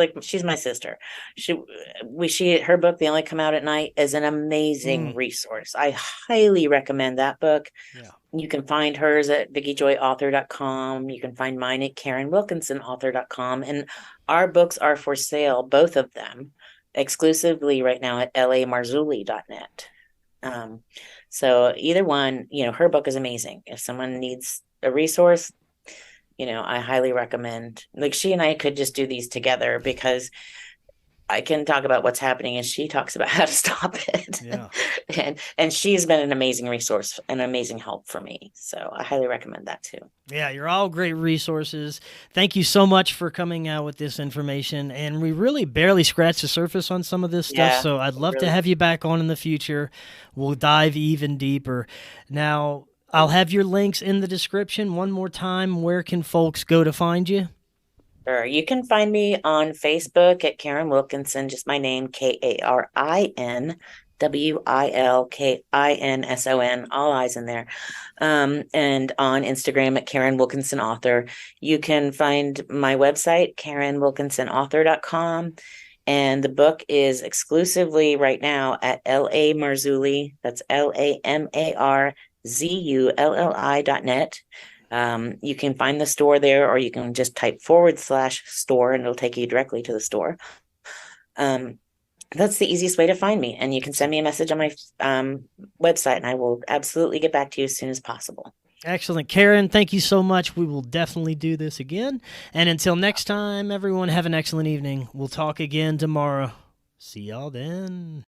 my sister. Her book, They Only Come Out at Night, is an amazing resource. I highly recommend that book. Yeah. You can find hers at vickyjoyauthor.com. You can find mine at karenwilkinsonauthor.com. And our books are for sale, both of them, exclusively right now at lamarzulli.net. So either one, her book is amazing. If someone needs a resource, I highly recommend. Like, she and I could just do these together, because I can talk about what's happening and she talks about how to stop it. Yeah. and she's been an amazing resource, an amazing help for me. So I highly recommend that too. Yeah, you're all great resources. Thank you so much for coming out with this information. And we really barely scratched the surface on some of this stuff. Yeah, So I'd love to really. have you back on in the future. We'll dive even deeper. Now, I'll have your links in the description. One more time, where can folks go to find you? Sure. You can find me on Facebook at Karin Wilkinson, just my name, KarinWilkinson, all eyes in there. And on Instagram at Karin Wilkinson Author. You can find my website, karenwilkinsonauthor.com. And the book is exclusively right now at L.A. Marzulli. That's LAMARZULLI.net. You can find the store there, or you can just type /store and it'll take you directly to the store. That's the easiest way to find me. And you can send me a message on my website, and I will absolutely get back to you as soon as possible. Excellent. Karin, thank you so much. We will definitely do this again. And until next time, everyone, have an excellent evening. We'll talk again tomorrow. See y'all then.